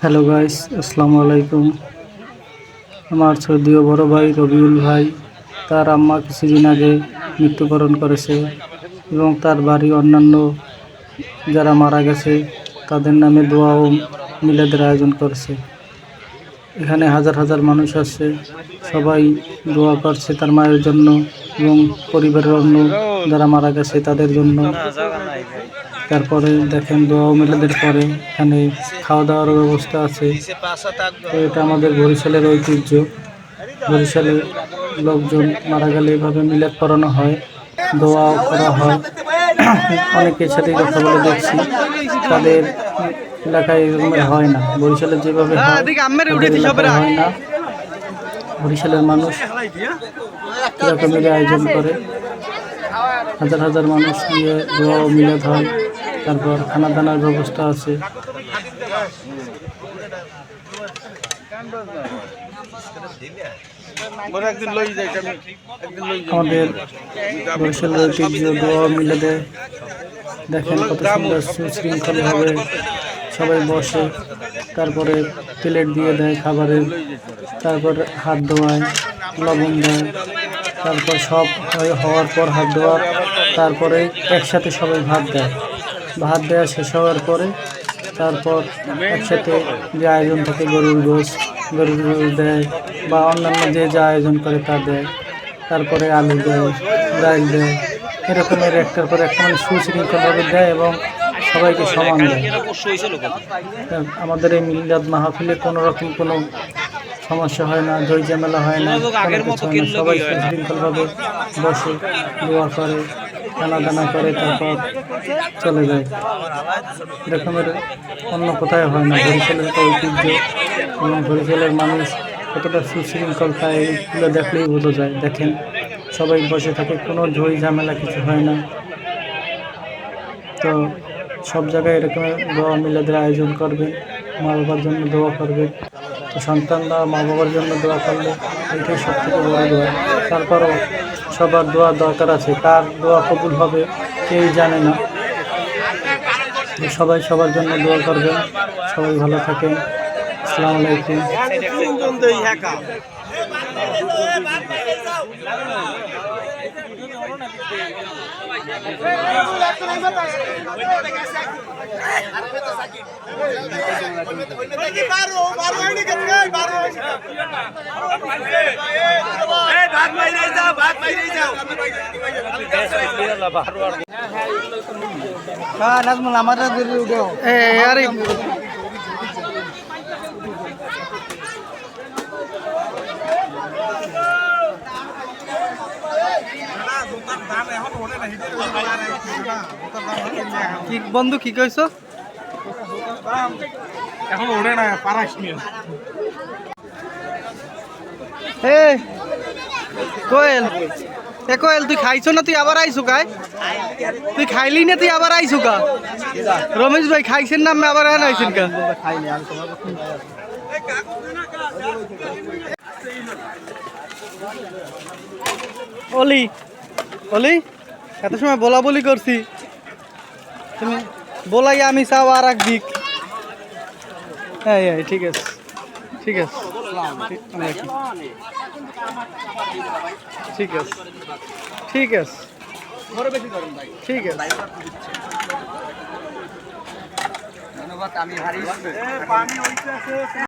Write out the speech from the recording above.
Hello guys, আসসালামু আলাইকুম। আমার সৌদিও বড় ভাই রবিউল ভাই, তার আম্মা কিছুদিন আগে মৃত্যুবরণ করেছে এবং তার বাড়ি অন্যান্য যারা মারা গেছে তাদের নামে দোয়া ও মিলাদের আয়োজন করেছে। এখানে হাজার হাজার মানুষ আসছে, সবাই দোয়া করছে তার মায়ের জন্য এবং পরিবারের অন্য যারা মারা গেছে তাদের জন্য। তারপরে দেখেন দোয়া ও মিলাদের পরে এখানে খাওয়া দাওয়ার ব্যবস্থা আছে। তো এটা আমাদের বরিশালের ঐতিহ্য। বরিশালে লোকজন মারা গেলে এভাবে মিলাদ করানো হয়, দোয়াও করা হয়। অনেকের সাথে কথা বলে দেখছি তাদের এলাকায় এরকমের হয় না, বরিশালে যেভাবে হয় তাদের এলাকায় হয় না। বরিশালের মানুষ এরকমের আয়োজন করে, হাজার হাজার মানুষ নিয়ে দোয়া ও মিলাদ হয়। তারপর খানা দানার ব্যবস্থা আছে। আমাদের বরিশালের ঐতিহ্য দোয়া মিলাদে দেখেন কত সুন্দর সুশৃঙ্খলভাবে সবাই বসে, তারপরে প্লেট দিয়ে দেয় খাবারের, তারপর হাত ধোয়ায়, লবণ দেয়, তারপর সব হওয়ার পর হাত ধোয়া, তারপরে একসাথে সবাই ভাত দেয়। ভাত দেওয়া শেষ হওয়ার পরে তারপর একসাথে যে আয়োজন থাকে গরুর গোশত দেয় বা অন্যান্য যে যা আয়োজন করে তা দেয়। তারপরে আলু দেয়, ডাল দেয়, এরকমের একটার পর একটা মানে সুশৃঙ্খলভাবে দেয় এবং সবাইকে সমান দেয়। আমাদের এই মিলাদ মাহফিলে কোনো রকম কোনো সমস্যা হয় না, ঝই ঝামেলা হয় না, সবাই সুশৃঙ্খলভাবে বসে দোয়া করে, খানা দানা করে, তারপর চলে যায়। এরকমের অন্য কোথায় হয় না। বরিশালের একটা ঐতিহ্য এবং বরিশালের মানুষ কতটা সুশৃঙ্খল তা এইগুলো দেখলেই বোঝা যায়। দেখেন সবাই বসে থাকে, কোনো ঝই ঝামেলা কিছু হয় না। তো সব জায়গায় এরকমের দোয়া মিলাদের আয়োজন করবেন, মা বাবার জন্য দোয়া করবে। তো সন্তানরা মা বাবার জন্য দোয়া করলে এটাই সব থেকে বড় দোয়া। তারপরও সবার দোয়া দরকার আছে, কার দোয়া কবুল হবে কেউ জানে না। সবাই সবার জন্য দোয়া করবেন। সবাই ভালো থাকেন। আসসালামু আলাইকুম। কি বন্ধু কি কইছো? এখন ওড়ে না পারাস নিয়ে। কোয়েল কোয়েল তুই খাইছো না, তুই আবার আইসু কাই? তুই খাইলি না, তুই আবার আইসু কা? রমেশ ভাই খাইছেন না, আমি আবার আইছেন কা? অলি অলি এত সময় বলা বলি করছি, তুমি বলাই আমি চাও আর এক দিক। হ্যাঁ ঠিক আছে, ঠিক আছে, ঠিক আছে, ঠিক আছে, ঠিক আছে। ধন্যবাদ। আমি হারিয়ে